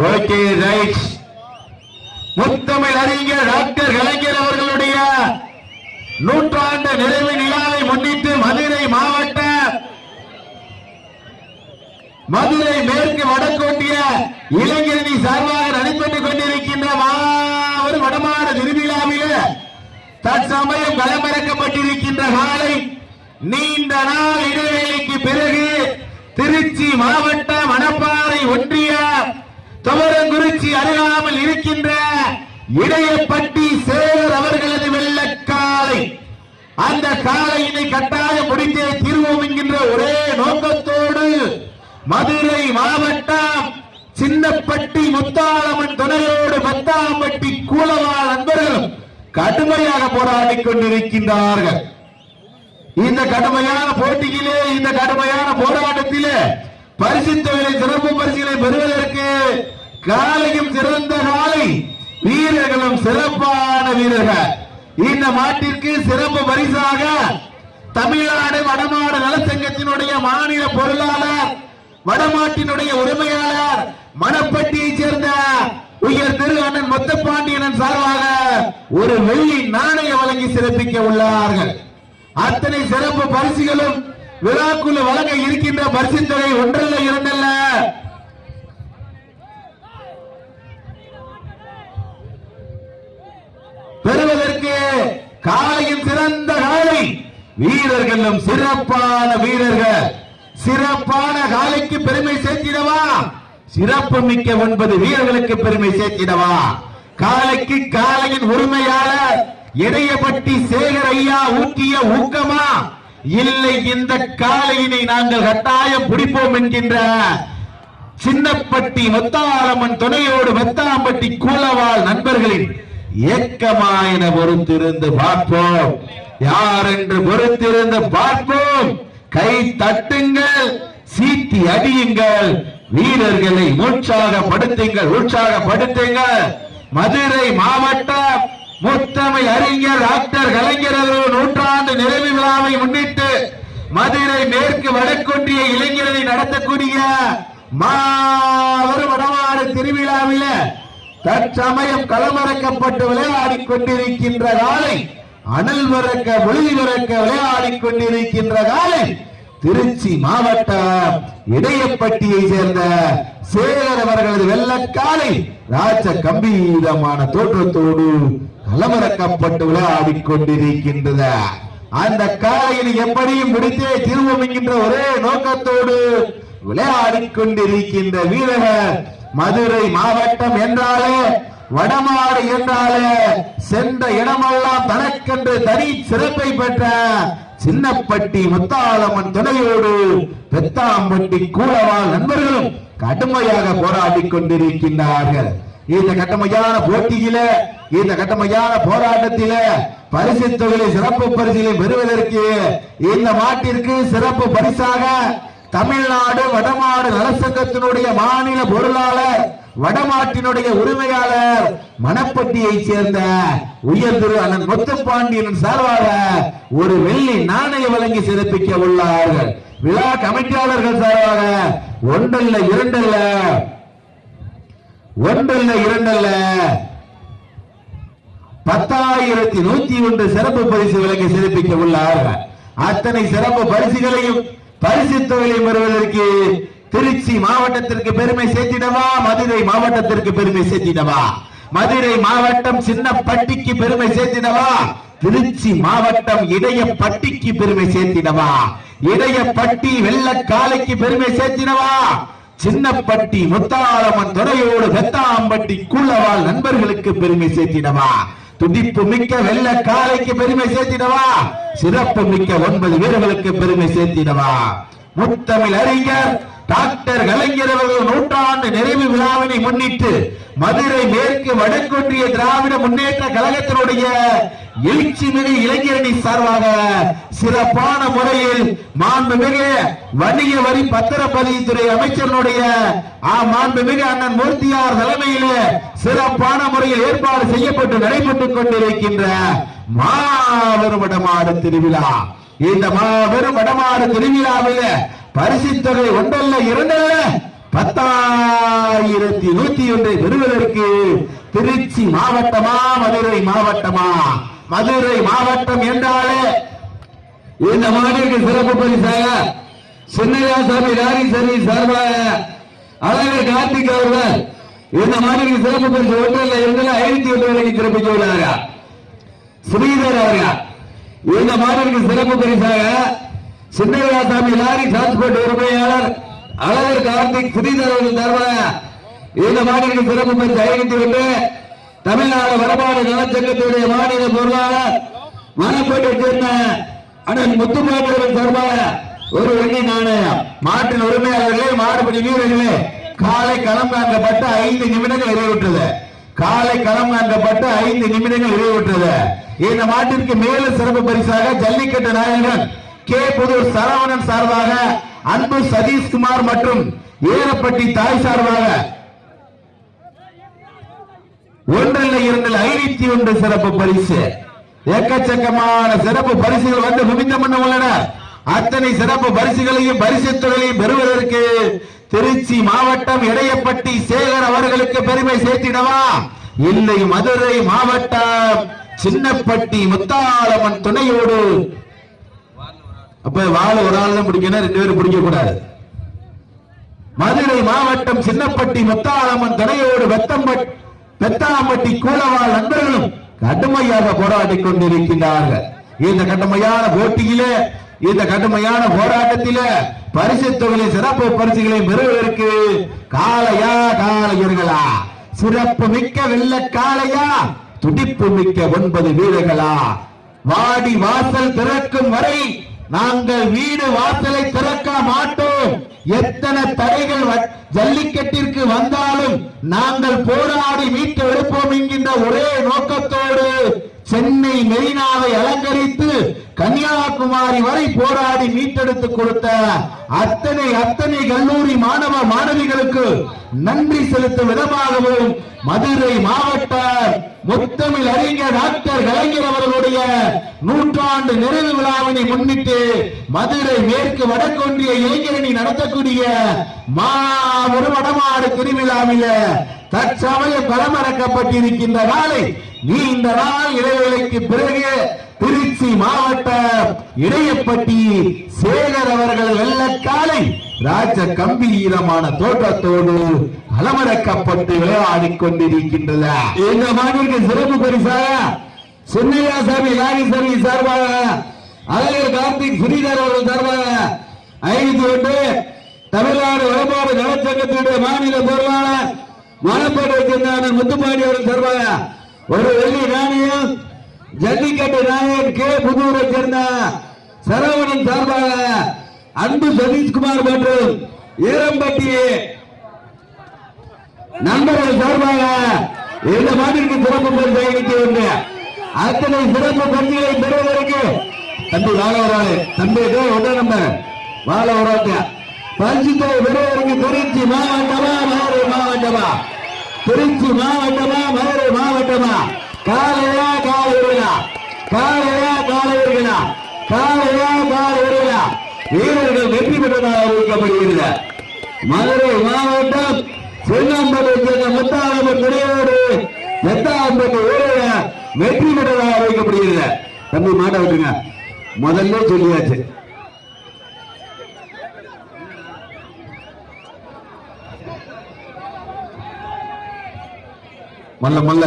Okay right. முத்தமிழ் அறிஞர் doctor கலைஞர் அவர்களுடைய நூற்றாண்டு நிறைவு விழாவை முன்னிட்டு மதுரை மாவட்ட மதுரை மேற்கு வடக்கோட்டிய இளைஞரணி சார்பாக நடைபெற்றுக் கொண்டிருக்கின்ற ஒரு வடமாடு திருவிழாவில் தற்சமயம் களமிறக்கப்பட்டிருக்கின்ற காலை நீண்ட நாள் இடைவேளைக்கு பிறகு திருச்சி மாவட்ட மணப்பாறை ஒன்றிய துவரங்குறிச்சி அருகாமல் இருக்கின்ற இடையப்பட்டி சேகர் அவர்களது வெள்ளக்காலை. அந்த காலையினை கட்டாயம் முடித்தே தீர்வோம் என்கின்ற ஒரே நோக்கத்தோடு மதுரை மாவட்டம் சின்னப்பட்டி முத்தாளம்மன் துணையோடு பத்தாம்பட்டி கூலவாள் நண்பர்களும் கடுமையாக போராடிக் கொண்டிருக்கின்றார்கள். இந்த கடுமையான போட்டியிலே, இந்த கடுமையான போராட்டத்திலே பரிசுத்தொகையை சிறப்பு பரிசுகளை பெறுவதற்கு காலையும் சிறந்த காலை, வீரர்களும் சிறப்பான வீரர்கள். இந்த மாட்டிற்கு சிறப்பு பரிசாக தமிழ்நாடு வடமாடு நலசங்கத்தினுடைய மாநில பொருளாளர், வடமாட்டினுடைய உரிமையாளர், மணப்பட்டியைச் சேர்ந்த உயர் திரு அண்ணன் முத்தப்பாண்டியன் சார்பாக ஒரு வெள்ளி நாணயம் வழங்கி சிறப்பிக்க உள்ளார்கள். அத்தனை சிறப்பு பரிசுகளும் விழாக்குழு வழங்க இருக்கின்ற பரிசு தொகை ஒன்றல்ல இரண்டல்ல, பெறுவதற்கு காலையும் சிறந்த காலை, வீரர்களும் சிறப்பான வீரர்கள். சிறப்பான காலைக்கு பெருமை சேர்த்திடவா, சிறப்பு மிக்க 9 வீரர்களுக்கு பெருமை சேர்த்திடவா. காலைக்கு காலையின் உரிமையாளர் இடையப்பட்டி சேகர் ஐயா ஊட்டிய ஊக்கமா, இல்லை இந்த காலையினை நாங்கள் கட்டாயம் பிடிப்போம் என்கின்ற சின்னப்பட்டி முத்தாளம்மன் துணையோடு மெத்தாம்பட்டி கூலவாள் நண்பர்களின் ஏக்கமா என பொறுத்திருந்து பார்ப்போம். யார் என்று பொறுத்திருந்து பார்ப்போம். கை தட்டுங்கள், சீட்டி அடியுங்கள், வீரர்களை உற்சாகப்படுத்துங்கள், உற்சாகப்படுத்துங்கள். மதுரை மாவட்டம் முத்தமிழ் அறிஞர் டாக்டர் கலைஞர் நூற்றாண்டு நிறைவு விழாவை முன்னிட்டு மதுரை மேற்கு வடக்கொன்றிய இளைஞரை நடத்தக்கூடிய மாபெரும் வடமாடு திருவிழாவில் தற்சமயம் களமிறக்கப்பட்டு விளையாடிக் கொண்டிருக்கின்ற காலை, அனல் வரக்க ஒளி வரக்க விளையாடிக் கொண்டிருக்கின்ற காலை திருச்சி மாவட்டம் இடையப்பட்டியை சேர்ந்த சேகர் அவர்களது வெள்ளக்காலை ராஜ கம்பீரமான தோற்றத்தோடு களமிறக்கப்பட்டு விளையாடிக் கொண்டிருக்கின்றது. அந்த காலையில் எப்படியும் முடித்தே தீர்வோம் என்கின்ற ஒரே நோக்கத்தோடு விளையாடிக் கொண்டிருக்கின்ற வீரர்கள். மதுரை மாவட்டம் என்றாலே, வடமாடு என்றாலே சென்ற இடமெல்லாம் தனக்கென்று தனி சிறப்பை பெற்ற சின்னப்பட்டி முத்தாளம்மன் துணையோடு பெத்தாம்பட்டி கூலவாள் நண்பர்களும் கடுமையாக போராடிக் கொண்டிருக்கின்றார்கள். இந்த கடுமையான போட்டியில, இந்த கடுமையான போராட்டத்தில பரிசு தொகையை சிறப்பு பரிசிலை பெறுவதற்கு இந்த மாட்டிற்கு சிறப்பு பரிசாக தமிழ்நாடு வடமாடு நலசங்கத்தினுடைய மாநில பொருளாளர், வடமாட்டினுடைய உரிமையாளர், மணப்பட்டியை சேர்ந்த உயர் திரு அண்ணன் முத்துப்பாண்டியன் சார்பாக ஒரு வெள்ளி நாணயம் வழங்கி சிறப்பிக்க உள்ளார்கள். விழா கமிட்டியாளர்கள் சார்பாக ஒன்றல்ல இரண்டல்ல 10,101 சிறப்பு பரிசு வழங்கி சிறப்பிக்க உள்ளார்கள். அத்தனை சிறப்பு பரிசுகளையும் பரிசு தொகையையும் பெறுவதற்கு திருச்சி மாவட்டத்திற்கு பெருமை சேர்த்திடவா, மதுரை மாவட்டத்திற்கு பெருமை சேர்த்திடவா, மதுரை மாவட்டம் சின்னப்பட்டிக்கு பெருமை சேர்த்திடவா, திருச்சி மாவட்டம் இடையப்பட்டிக்கு பெருமை சேர்த்திடவா, இடையப்பட்டி வெள்ளக்காலைக்கு பெருமை சேர்த்திடவா, சின்னப்பட்டி முத்தாளம்மன் துணையோடு பெத்தாம்பட்டி கூலவாள் நண்பர்களுக்கு பெருமை சேர்த்திடவா, துடிப்பு மிக்க வெள்ளக்காலைக்கு பெருமை சேர்த்திடவா, சிறப்பு மிக்க 9 வீரர்களுக்கு பெருமை சேர்த்திடவா. முத்தமிழ் அறிஞர் டாக்டர் கலைஞர் அவர்கள் நூற்றாண்டு நிறைவு விழாவினை முன்னிட்டு மதுரை மேற்கு வடக்கொன்றிய திராவிட முன்னேற்ற கழகத்தினுடைய எழுச்சிமிகு இளைஞரணி சார்பாக சிறப்பான முறையில் மாண்புமிகு வணிக வரி பத்திரப்பதிவுத்துறை அமைச்சருடைய மாண்புமிகு அண்ணன் மூர்த்தியார் தலைமையில் சிறப்பான முறையில் ஏற்பாடு செய்யப்பட்டு நடைபெற்றுக் கொண்டிருக்கின்ற மாபெரும் வடமாடு திருவிழா. இந்த மாபெரும் வடமாடு திருவிழாவில் பரிசு தொகை ஒன்றல்ல இரண்டல்ல 10,101 101 பெறுவதற்கு திருச்சி மாவட்டமா மதுரை மாவட்டமா? மதுரை மாவட்டம் என்றாலே இந்த மாநிலக்கு சிறப்பு பரிசாக சின்னையாசாமி லாரி சர்வீஸ் சார்பாக அழகர் கார்த்திக் அவர்கள் இந்த மாநிலக்கு சிறப்பு பரிசு ஒன்றில் 501 விலைக்கு சிறப்பிக்க உள்ளார்கள். ஸ்ரீதர் அவர்கள் இந்த மாநிலக்கு சிறப்பு பரிசாக சின்னையாசாமி லாரி டிரான்ஸ்போர்ட் உரிமையாளர் அழகர் கார்த்திக் ஸ்ரீதர் அவர்கள் சார்பாக இந்த மாநிலக்கு சிறப்பு பரிசு 501. தமிழ்நாடு வடபாடு நலச்சங்கத்துடைய மாநில பொருளாளர் மணப்பேட்டை சேர்ந்த அண்ணன் முத்துப்பாண்டியவர்கள் சார்பாக ஒரு வெள்ளி நாணயம். மாட்டின் உரிமையாளர்களே, மாடுபிடி வீரர்களே, காலை களம் காண்கப்பட்ட 5 நிமிடங்கள் நிறைவுற்றது. காலை களம் காண்கப்பட்ட 5 நிமிடங்கள் நிறைவுற்றது. இந்த மாட்டிற்கு மேலும் சிறப்பு பரிசாக ஜல்லிக்கட்டு நாயகன் கே புதூர் சரவணன் சார்பாக அன்பு சதீஷ்குமார் மற்றும் ஏரப்பட்டி தாய் சார்பாக 1-2 சிறப்பு பரிசு. எக்கச்சக்கமான சிறப்பு பரிசுகள் வந்து குவிந்த மன்ன உள்ளன. அத்தனை சிறப்பு பரிசுகளையும் பரிசுத்தொகையையும் பெறுவதற்கு திருச்சி மாவட்டம் இடையப்பட்டி சேகர் அவர்களுக்கு பெருமை சேர்த்திடவா? இல்லை, மதுரை மாவட்டம் சின்னப்பட்டி முத்தாளம்மன் துணையோடு. அப்ப வாழ ஒரு ஆள் தான் பிடிக்கணும், 2 பேரும் பிடிக்க கூடாது. மதுரை மாவட்டம் சின்னப்பட்டி முத்தாளம்மன் துணையோடு பெத்தாம்பட்டி கூலவாள் நண்பர்களும் கடுமையாக போராடி கொண்டிருக்கின்றார்கள். இந்த கடுமையான போட்டியிலே, இந்த கடுமையான போராட்டத்திலே பரிசு தொகையை சிறப்பு பரிசுகளை பெறுவதற்கு காளையா காளையர்களா? சிறப்பு மிக்க வெள்ள காளையா? துடிப்பு மிக்க 9 வீரர்களா? வாடி வாசல் திறக்கும் வரை நாங்கள் வீடு வாசலை திறக்க மாட்டோம். எத்தனை தடைகள் ஜல்லிக்கட்டிற்கு வந்தாலும் நாங்கள் போராடி மீட்டு எடுப்போம் என்கின்ற ஒரே நோக்கத்தோடு சென்னை மெரினாவை அலங்கரித்து கன்னியாகுமரி வரை போராடி மீட்டெடுத்து கொடுத்த அத்தனை கல்லூரி மாணவ மாணவிகளுக்கு நன்றி செலுத்தும் விதமாகவும் மதுரை மாவட்ட முத்தமிழ் அறிஞர் டாக்டர் கலைஞர் அவர்களுடைய 100ஆண்டு நிறைவு விழாவினை முன்னிட்டு மதுரை மேற்கு வடக்கொன்றிய இளைஞரணி நடத்தக்கூடிய மாபெரும் வடமாடு திருவிழாவில் தற்சமயம் களமிறக்கப்பட்டிருக்கின்ற நாளை நீண்ட நாள் இடைவேளைக்கு பிறகு திருச்சி மாவட்டம் இடையப்பட்டி சேகர் அவர்கள் வெள்ளக்காலை ராஜ கம்பீரமான தோற்றத்தோடு களமிறக்கப்பட்டு விளையாடிக் கொண்டிருக்கின்றன. இந்த மாநிலக்கு சிறப்பு பரிசாக சின்னையாசாமி லாரி சர்வீஸ் சார்பாக அழகர் கார்த்திக் ஸ்ரீதர் அவர்கள் சார்பாக 501. தமிழ்நாடு வடபாடு நலச்சங்கத்தினுடைய மாநில பொருளாளர் மணப்பேட்டை சேர்ந்த முத்துப்பாண்டி அவர்கள் சார்பாக ஒரு வெள்ளி நாணயம். ஜல்லிக்கட்டு நாயகன் கே புதூரை சேர்ந்த சரவணன் சார்பாக அன்பு சதீஷ்குமார் மற்றும் ஈரம்பட்டி நண்பர்கள் சார்பாக இந்த மாநிலத்தின் சிறப்பு பரிசு 501. அத்தனை சிறப்பு பரிசுகளை பெறுவதற்கு தம்பி வாழ வராது, தம்பி நம்பர் வாழ வராது பரிசுத்தை பெறுவதற்கு திருச்சி மாவட்டமா மதுரை மாவட்டமா? திருச்சி மாவட்டமா மதுரை மாவட்டமா? காலையா காலையா காலையா காலையா காலையா காலையா வீரர்கள் வெற்றி பெற்றதாக அறிவிக்கப்படுகிறது. மதுரை மாவட்டம் சின்னம்பட்டை சேர்ந்த முத்தாளம்மன் துணையோடு பெத்தாம்பட்டி வீரர்கள் வெற்றி பெற்றதாக அறிவிக்கப்படுகிறது. தம்பி மாட்ட விட்டுங்க, முதல்ல சொல்லியாச்சு. மல்ல